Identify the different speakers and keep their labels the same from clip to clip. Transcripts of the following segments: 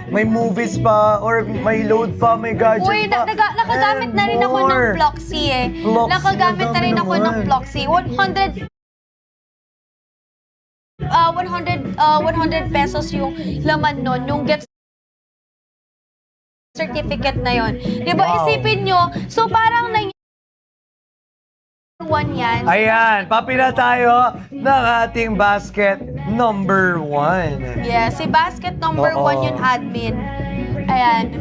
Speaker 1: May movies pa, or may load pa, may gadget
Speaker 2: Uy,
Speaker 1: pa.
Speaker 2: nakagamit na rin ako ng Floxy eh.
Speaker 1: Floxy,
Speaker 2: Nakagamit na rin
Speaker 1: ang
Speaker 2: ako
Speaker 1: dami
Speaker 2: ng
Speaker 1: naman.
Speaker 2: Floxy. 100 pesos yung laman nun, yung gift certificate na yon. Di ba?
Speaker 1: Wow.
Speaker 2: Isipin nyo, so parang one yan.
Speaker 1: Ayan, papi na tayo ng ating basket number 1.
Speaker 2: Yeah, si basket number
Speaker 1: Oo.
Speaker 2: 1 yung admin. Ayan.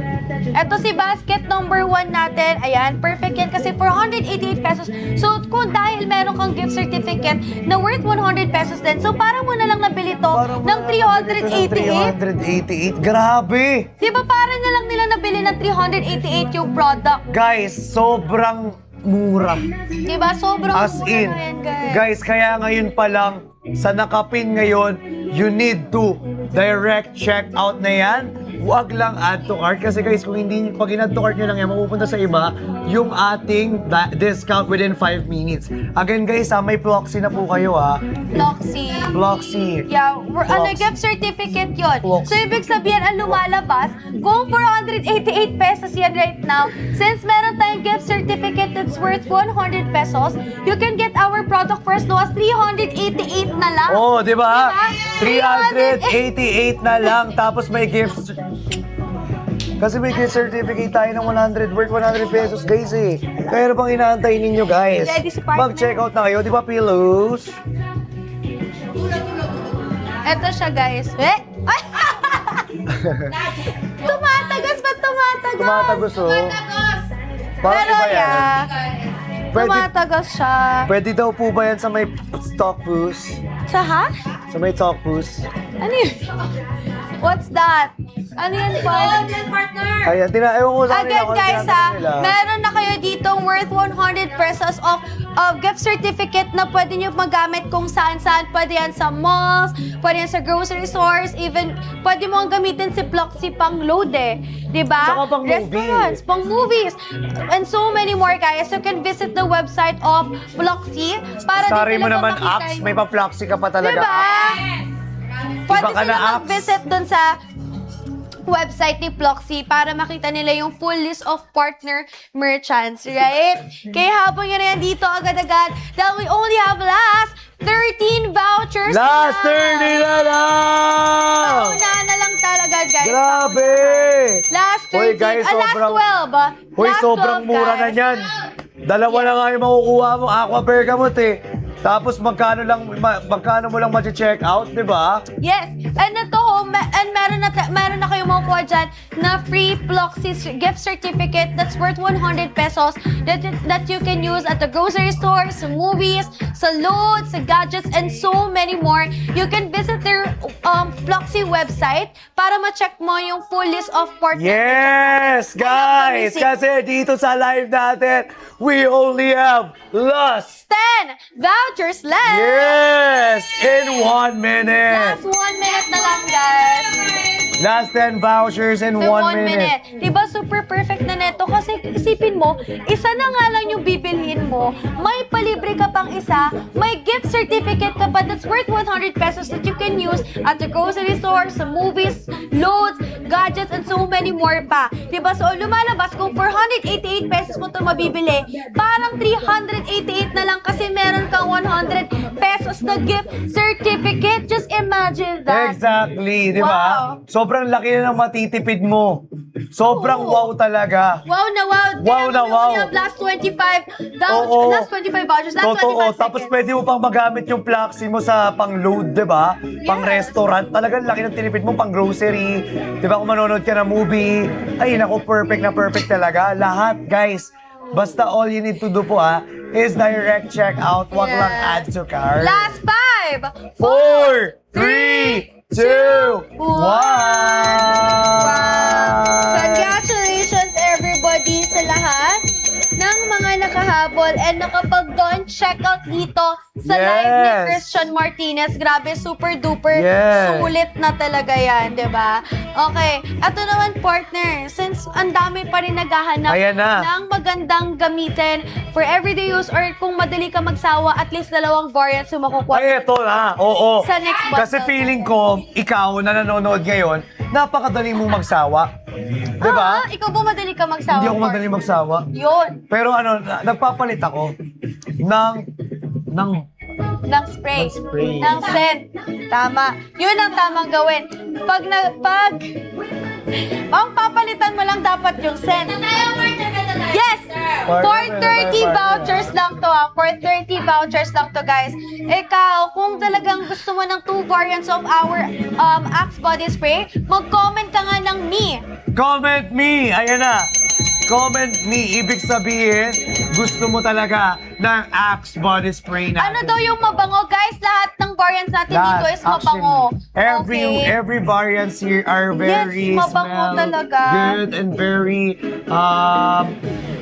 Speaker 2: Ito si basket number 1 natin. Ayan, perfect yan kasi 488 pesos. So, kung dahil meron kang gift certificate na worth 100 pesos din, so parang mo na lang nabili to ng 388.
Speaker 1: 388. Grabe!
Speaker 2: Di ba parang na lang nila nabili ng 388 yung product?
Speaker 1: Guys, sobrang mura.
Speaker 2: Di ba? Sobrang
Speaker 1: As
Speaker 2: mura
Speaker 1: in,
Speaker 2: na yan, guys.
Speaker 1: guys, kaya ngayon pa lang, sa nakapin ngayon, you need to direct check out na yan. Huwag lang add to cart. Kasi guys, kung hindi, pag in-add to cart nyo lang yan, mapupunta sa iba yung ating discount within 5 minutes. Again guys, may Floxy na po kayo
Speaker 2: Floxy.
Speaker 1: Floxy.
Speaker 2: Yeah, ano,
Speaker 1: Floxy.
Speaker 2: gift certificate yon.
Speaker 1: Floxy.
Speaker 2: So, ibig sabihin, ang lumalabas, kung 488 pesos yan right now, since meron tayong gift certificate that's worth 100 pesos, you can get our product first no as 388 na lang.
Speaker 1: Oh, di ba?
Speaker 2: Diba?
Speaker 1: 388 na lang. Tapos may gift. Kasi may gift certificate tayo ng 100 worth 100 pesos guys eh. Kaya ano bang inaantay ninyo guys?
Speaker 2: Ready si partner.
Speaker 1: Mag-check out na kayo, di ba pillows?
Speaker 2: Eto siya, guys. Eh? Ay! Tumatagas.
Speaker 1: Tumatagos oh. Parang
Speaker 2: Pero
Speaker 1: iba yan.
Speaker 2: yeah,
Speaker 1: Pwede,
Speaker 2: tumatagas siya.
Speaker 1: pwede daw po ba yan sa may stock boost?
Speaker 2: Sa ha?
Speaker 1: Sa may stock boost?
Speaker 2: Ano yun? What's that? Ano yan po?
Speaker 1: Ayan, ewan ko sa kanila
Speaker 2: Again
Speaker 1: kung
Speaker 2: guys
Speaker 1: tinatanong nila.
Speaker 2: meron na kayo ditong worth 100 pesos of gift certificate na pwede nyo magamit kung saan-saan. Pwede yan sa malls, pwede yan sa grocery stores, even pwede mo ang gamitin si Floxy pang load eh. Diba?
Speaker 1: Saka pang movie.
Speaker 2: Restaurants, pang movies, and so many more guys. You can visit the website of Floxy para
Speaker 1: Sorry
Speaker 2: dito
Speaker 1: mo
Speaker 2: lang
Speaker 1: naman
Speaker 2: makita
Speaker 1: apps,
Speaker 2: yung-
Speaker 1: may pa-Floxy ka pa talaga.
Speaker 2: Diba? Pwede
Speaker 1: Iba ka na
Speaker 2: sila
Speaker 1: apps.
Speaker 2: mag-visit dun sa website ni Floxy para makita nila yung full list of partner merchants, right? Kaya habang yun na yan dito agad-agad, dahil we only have last 13 vouchers.
Speaker 1: Last 30 na lang!
Speaker 2: Una na lang talaga, guys.
Speaker 1: Grabe!
Speaker 2: Last 13.
Speaker 1: Hoy, guys,
Speaker 2: last
Speaker 1: sobrang-
Speaker 2: 12.
Speaker 1: Hoy,
Speaker 2: Last
Speaker 1: sobrang
Speaker 2: 12,
Speaker 1: mura
Speaker 2: guys.
Speaker 1: na niyan. Dalawa na nga yung makukuha mo, Aqua Bergamot eh. Tapos magkano mo lang ma-check out, di ba?
Speaker 2: Yes. And ito, and meron na kayong makukuha dyan na free Floxy gift certificate that's worth 100 pesos that you can use at the grocery store, sa movies, sa loads, sa gadgets, and so many more. You can visit their Floxy website para ma-check mo yung full list of partners.
Speaker 1: Yes, guys! Kasi dito sa live natin, we only have last
Speaker 2: 10 vouchers left!
Speaker 1: Yes! In 1 minute!
Speaker 2: Last 1 minute na lang, guys.
Speaker 1: Last 10 vouchers in
Speaker 2: So,
Speaker 1: 1
Speaker 2: 1
Speaker 1: minute.
Speaker 2: minute. Diba super perfect na neto? Kasi isipin mo, isa na nga lang yung bibilhin mo, may palibre ka pang isa, may gift certificate ka pa that's worth 100 pesos that you can use at the grocery store, sa movies, loads, gadgets, and so many more pa. Diba? So, lumalabas kung 488 pesos mo ito mabibili, parang 388 na lang kasi meron kang 100 pesos na gift certificate. Just imagine that.
Speaker 1: Exactly, di ba?
Speaker 2: Wow.
Speaker 1: Sobrang laki na ng matitipid mo. Sobrang wow talaga.
Speaker 2: Wow na wow.
Speaker 1: Wow na wow.
Speaker 2: We have last 25 vouchers.
Speaker 1: Oo.
Speaker 2: Last 25 vouchers. Last
Speaker 1: Totoo.
Speaker 2: 25
Speaker 1: Tapos
Speaker 2: seconds.
Speaker 1: pwede mo pang magamit yung Floxy mo sa pang-load, di ba? Pang-restaurant. Talagang laki ng tinipid mo. Pang-grocery. Di ba? Kung manonood ka ng movie. Ay, naku, perfect na perfect talaga. Lahat, guys. Basta all you need to do po is direct check out. Wag
Speaker 2: Yes.
Speaker 1: lang add to cart.
Speaker 2: Last 5,
Speaker 1: 4, 3, 2, 1.
Speaker 2: Wow! Congratulations everybody sa lahat ng mga nakahabol and nakapag-don checkout dito sa live ni
Speaker 1: Yes.
Speaker 2: Christian Martinez. Grabe, super duper
Speaker 1: Yes.
Speaker 2: sulit na talaga yan, di ba? Okay, eto naman partner, since ang dami pa rin naghahanap
Speaker 1: Ayan na.
Speaker 2: ng magandang gamitin for everyday use or kung madali ka magsawa, at least 2 variants yung makukuha.
Speaker 1: Ay, eto na. Oo.
Speaker 2: Sa next bundle.
Speaker 1: Kasi feeling ko, ikaw na nanonood ngayon, napakadali mong magsawa. Diba?
Speaker 2: Ikaw ba madali ka magsawa?
Speaker 1: Hindi ako madaling magsawa.
Speaker 2: Yun.
Speaker 1: Pero ano, nagpapalit ako ng
Speaker 2: Ng spray.
Speaker 1: Ng spray.
Speaker 2: Ng scent. Tama. Yun ang tamang gawin. Ang papalitan mo lang dapat yung scent. Yes! For 30 vouchers lang to For 30 vouchers lang to, guys. Ikaw, kung talagang gusto mo ng 2 variants of our Axe body spray, mag-comment ka nga ng me.
Speaker 1: Comment me! Ayan na! Comment me! Ibig sabihin, gusto mo talaga ng Axe body spray natin.
Speaker 2: Ano daw yung mabango, guys? Lahat ng variants natin dito is mabango.
Speaker 1: Actually, every variants here are very
Speaker 2: mabango talaga.
Speaker 1: good and very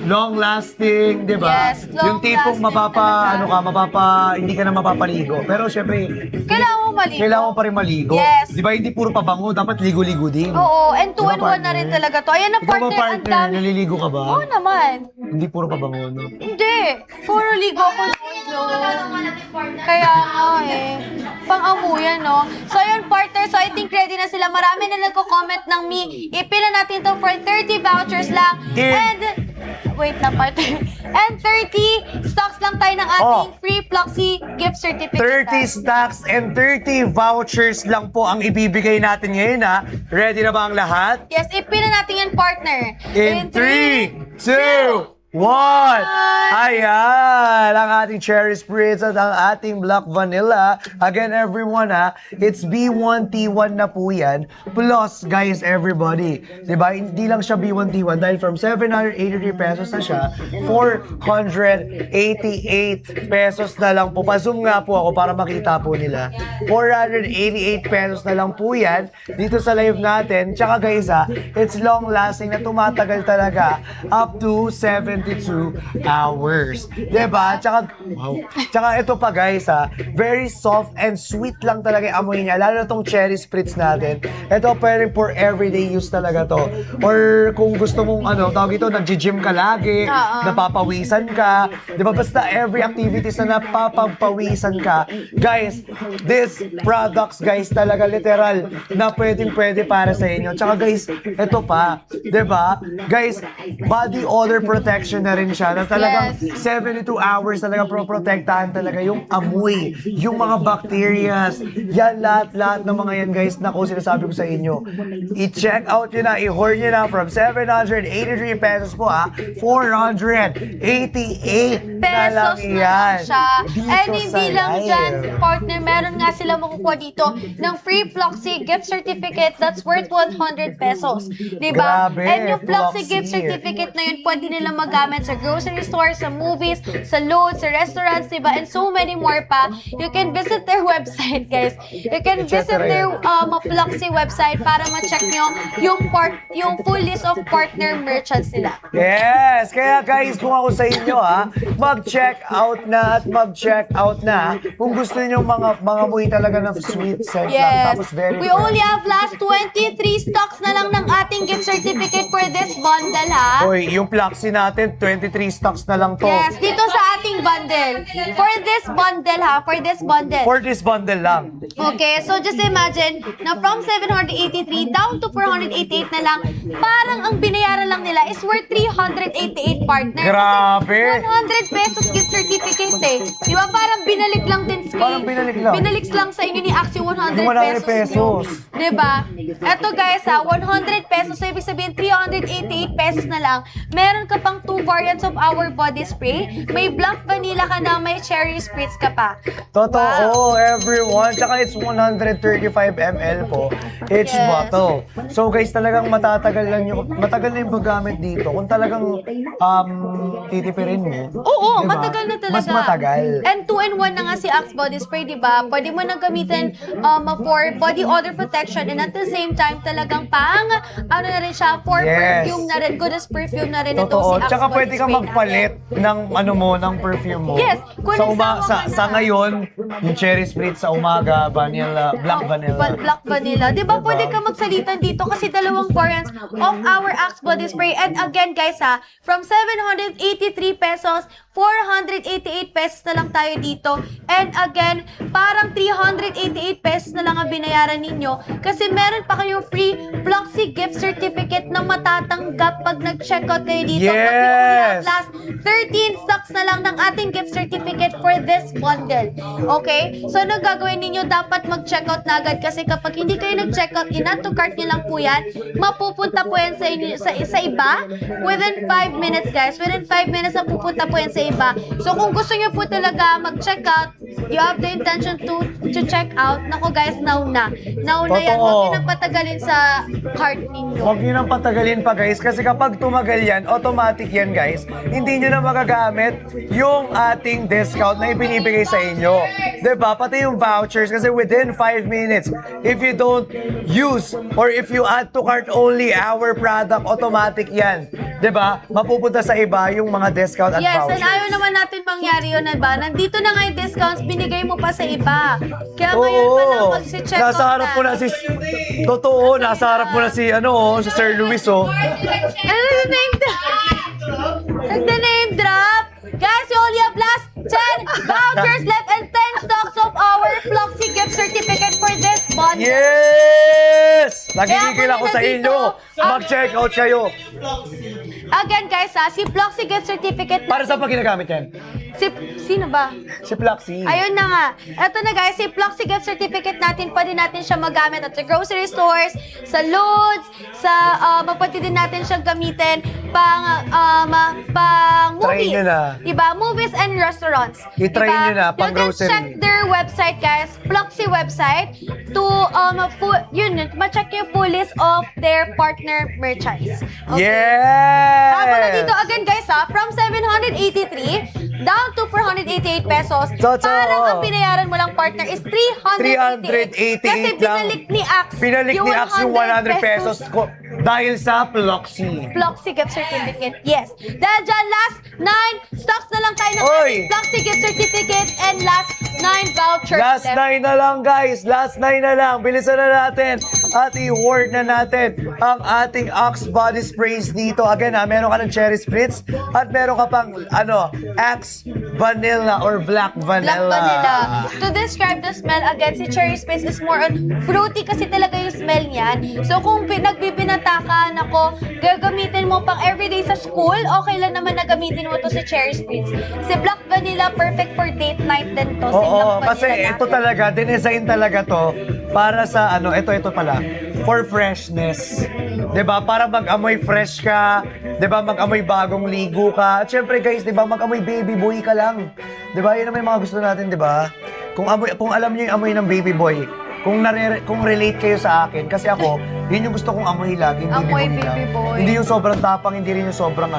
Speaker 1: long-lasting, di ba?
Speaker 2: Yes,
Speaker 1: yung tipong
Speaker 2: long-lasting
Speaker 1: hindi ka na mapapaligo. Pero syempre,
Speaker 2: Kailangan mo maligo.
Speaker 1: kailangan mo pa rin maligo.
Speaker 2: Yes.
Speaker 1: Di ba, hindi puro pabango, dapat ligo-ligo din.
Speaker 2: Oo, and 2
Speaker 1: Diba,
Speaker 2: and 1 na rin talaga to. Ayan na,
Speaker 1: Ikaw ba,
Speaker 2: partner, ang
Speaker 1: partner,
Speaker 2: dami.
Speaker 1: naliligo ka ba?
Speaker 2: Oo naman.
Speaker 1: Hindi puro pabango, no?
Speaker 2: Hindi. Puro ligo ko Kaya nga Pang-amuyan, no? So, ayun, partner. So, I think ready na sila. Marami na nagko-comment ng me. Ipila natin to for 30 vouchers lang. Wait na, partner. And 30 stocks lang tayo ng ating free Pluxy gift certificate.
Speaker 1: 30 stocks and 30 vouchers lang po ang ibibigay natin ngayon, ha? Ready na ba ang lahat?
Speaker 2: Yes, ipila natin yan, partner.
Speaker 1: In 3, 2, 1! Ayan! Ang ating cherry spritz at ang ating black vanilla. Again, everyone, ha? It's B1T1 na po yan. Plus, guys, everybody. Diba? Hindi lang siya B1T1 dahil from 783 pesos na siya, 488 pesos na lang po. Pa-zoom nga po ako para makita po nila. 488 pesos na lang po yan dito sa live natin. Tsaka guys, ha, it's long-lasting na tumatagal talaga up to 72 hours. Diba? Tsaka, tsaka ito pa guys, ha, very soft and sweet lang talaga yung amoy niya. Lalo na tong cherry spritz natin. Ito pwede for everyday use talaga to. Or kung gusto mong tawag ito, nag-gym ka lagi, napapawisan ka, diba? Basta every activities na napapawisan ka. Guys, this products guys talaga literal na pwede para sa inyo. Tsaka guys, ito pa, diba? Guys, body odor protection na rin siya na talagang 72 hours talaga protektahan talaga yung amoy, yung mga bacterias, yan lahat ng mga yan guys na kung sinasabi ko sa inyo. I-check out nyo na, i-hoard nyo na from 783 pesos po 488 na lang yan.
Speaker 2: Siya. And
Speaker 1: Dito
Speaker 2: hindi
Speaker 1: sa
Speaker 2: lang
Speaker 1: live.
Speaker 2: dyan, partner, meron nga sila makukuha dito ng free Pluxy gift certificate that's worth 100 pesos. Diba?
Speaker 1: Grabe,
Speaker 2: And yung Pluxy
Speaker 1: Pluxy.
Speaker 2: gift certificate na yun, pwede nila magamit sa grocery store, sa movies, sa load, sa restaurants, diba? And so many more pa. You can visit their website, guys. You can visit their Pluxy website para ma-check nyo yung full list of partner merchants nila.
Speaker 1: Yes! Kaya guys, kung ako sa inyo mag-check out na at mag-check out na kung gusto niyo mga amoy talaga ng sweet scent lang.
Speaker 2: Yes.
Speaker 1: Tapos very
Speaker 2: We only have last 23 stocks na lang ng ating gift certificate for this bundle, ha?
Speaker 1: Hoy, yung Pluxy natin, 23 stocks na lang to.
Speaker 2: Yes, dito sa ating bundle. For this bundle, ha? For this bundle.
Speaker 1: For this bundle lang.
Speaker 2: Okay, so just imagine na from 783 down to 488 na lang, parang ang binayaran lang nila is worth 388, partner.
Speaker 1: Grabe!
Speaker 2: Kasi 100 pesos gift certificate Di ba parang binalik lang din
Speaker 1: Parang binalik lang.
Speaker 2: Binalik lang sa inyo ni Axie 100
Speaker 1: Yung 100 pesos.
Speaker 2: Di ba? Eto guys 100 pesos, so ibig sabihin 388 pesos na lang. Meron ka pang 2 variants of our body spray. May black vanilla ka na, may cherry spritz ka pa.
Speaker 1: Totoo, everyone. Tsaka it's 135 ml po each
Speaker 2: Yes.
Speaker 1: bottle. So guys, talagang matagal na yung paggamit dito. Kung talagang titipirin mo.
Speaker 2: Oo,
Speaker 1: diba?
Speaker 2: matagal na talaga.
Speaker 1: Mas matagal.
Speaker 2: And 2-in-1 na nga si Axe Body Spray, di ba? Pwede mo nang gamitin for body odor protection and at the same time talagang na rin siya for
Speaker 1: Yes.
Speaker 2: perfume na rin. Good as perfume na rin itong
Speaker 1: Totoo.
Speaker 2: si Axe
Speaker 1: Tsaka Tsaka
Speaker 2: body
Speaker 1: pwede kang
Speaker 2: spray
Speaker 1: magpalit ng ano mo, ng perfume mo.
Speaker 2: Yes, kung
Speaker 1: sa ngayon, yung cherry spritz sa umaga, vanilla, black vanilla.
Speaker 2: Black vanilla. Di ba
Speaker 1: Diba?
Speaker 2: pwede ka magsalitan dito kasi dalawang variants of our Axe body spray. And again guys from 783 pesos, 488 pesos na lang tayo dito. And again, parang 388 pesos na lang ang binayaran ninyo kasi meron pa kayong free Floxy gift certificate na matatanggap pag nag-checkout kayo dito. But we only have
Speaker 1: Yes!
Speaker 2: last 13 stocks na lang ng ating gift certificate for this bundle. Okay? So, anong gagawin ninyo? Dapat mag-checkout na agad kasi kapag hindi kayo nag-checkout, in-add to cart nyo lang po yan, mapupunta po yan sa, inyo, sa iba within 5 minutes, guys. Within 5 minutes na pupunta po yan sa iba. So, kung gusto nyo po talaga mag-checkout, you have the intention to check out, nako guys, now na. Now na yan.
Speaker 1: Totoo.
Speaker 2: Huwag nyo nang patagalin sa cart ninyo.
Speaker 1: Huwag nyo nang patagalin pa guys kasi kapag tumagal yan, automatic yan guys. Hindi nyo na magagamit yung ating discount na ibinibigay sa inyo. Diba? Pati yung vouchers kasi within 5 minutes, if you don't use or if you add to cart only our product, automatic yan. Diba? Mapupunta sa iba yung mga discount at
Speaker 2: Yes,
Speaker 1: vouchers.
Speaker 2: and ayaw naman natin mangyari yun, diba? Nandito na nga yung discounts, binigay mo pa sa iba. Kaya ngayon pa lang mag-check out
Speaker 1: Nasa harap po na si... Totoo, nasa harap po na si, si Sir Luis, oh.
Speaker 2: Ano yung name drop? Nagda-name drop? Guys, you only have last 10 vouchers left and 10 stocks of our Floxy gift certificate for this bundle.
Speaker 1: Yes! Nagigigil
Speaker 2: Kaya
Speaker 1: ako
Speaker 2: kung
Speaker 1: sa
Speaker 2: nandito,
Speaker 1: inyo. Mag-check out kayo.
Speaker 2: Again, guys, si Floxy gift certificate
Speaker 1: Para sa pag ginagamit yan?
Speaker 2: Sino ba?
Speaker 1: Si Plaxi.
Speaker 2: Ayun na nga. Ito na guys, si Floxy gift certificate natin, pwede natin siya magamit at sa grocery stores, sa Loads, sa pwede din natin siyang gamitin pang
Speaker 1: Try
Speaker 2: movies.
Speaker 1: nyo na.
Speaker 2: Diba? Movies and restaurants.
Speaker 1: I-try nyo na, pang
Speaker 2: You
Speaker 1: grocery.
Speaker 2: can check their website guys, Floxy website, to ma-check yung full list of their partner merchants.
Speaker 1: Yes!
Speaker 2: Tapos na dito again guys from 783 down to 488 pesos.
Speaker 1: Totoo.
Speaker 2: Parang ang binayaran mo lang partner is 388.
Speaker 1: 388
Speaker 2: Kasi
Speaker 1: lang.
Speaker 2: binalik ni Axe
Speaker 1: Pinalik ni Axe yung 100 pesos ko dahil sa Ploxy.
Speaker 2: Floxy gift certificate. Yes. Dahil dyan, last 9 stocks na lang tayo ng
Speaker 1: Oy!
Speaker 2: ating Floxy gift certificate and last 9 vouchers
Speaker 1: Last
Speaker 2: left.
Speaker 1: 9 na lang guys. Last 9 na lang. Bilisan na natin. At i-hoard na natin ang ating Axe body sprays dito. Again meron ka ng cherry spritz at meron ka pang Axe vanilla or black vanilla.
Speaker 2: Black vanilla. To describe the smell, again, si Cherry Spritz is more on fruity kasi talaga yung smell niyan. So, kung nagbibinata ka, nako, gagamitin mo pang everyday sa school, okay lang naman na gamitin mo to si Cherry Spritz. Si Black Vanilla, perfect for date night din to. Si
Speaker 1: Oo,
Speaker 2: Black
Speaker 1: kasi
Speaker 2: Vanilla
Speaker 1: ito
Speaker 2: natin.
Speaker 1: talaga, dinesign talaga to para sa ito pala, for freshness. 'Di ba? Para mag-amoy fresh ka, 'di ba? Mag-amoy bagong ligo ka. At syempre guys, 'di ba? Mag-amoy baby boy ka lang. 'Di ba? 'Yun naman yung mga gusto natin, 'di ba? Kung alam niyo yung amoy ng baby boy, kung relate kayo sa akin kasi ako, yun yung gusto kong amoy lagi, yung
Speaker 2: Amoy
Speaker 1: baby boy lang.
Speaker 2: baby boy.
Speaker 1: Hindi yung sobrang tapang, hindi rin yung sobrang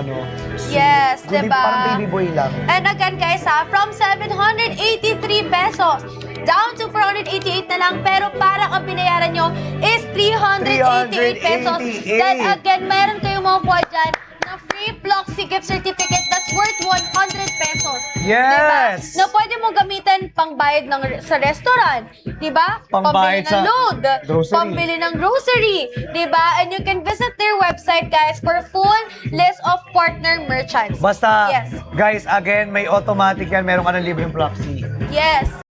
Speaker 2: Yes,
Speaker 1: Hindi,
Speaker 2: diba?
Speaker 1: parang baby boy lang.
Speaker 2: And again guys from 783 pesos down to 488 na lang, pero parang ang binayaran nyo is 388 pesos.
Speaker 1: 388.
Speaker 2: Then again, meron kayong makukuha dyan na free Floxy gift certificate that's worth 100 pesos.
Speaker 1: Yes!
Speaker 2: Diba? Na pwede mo gamitin pangbayad sa restaurant. Diba?
Speaker 1: Pangbayad
Speaker 2: Pambili ng
Speaker 1: sa
Speaker 2: load.
Speaker 1: grocery.
Speaker 2: Pambili ng grocery. Diba? And you can visit their website, guys, for full list of partner merchants.
Speaker 1: Basta,
Speaker 2: Yes.
Speaker 1: guys, again, may automatic yan. Meron ka ng libreng Floxy.
Speaker 2: Yes.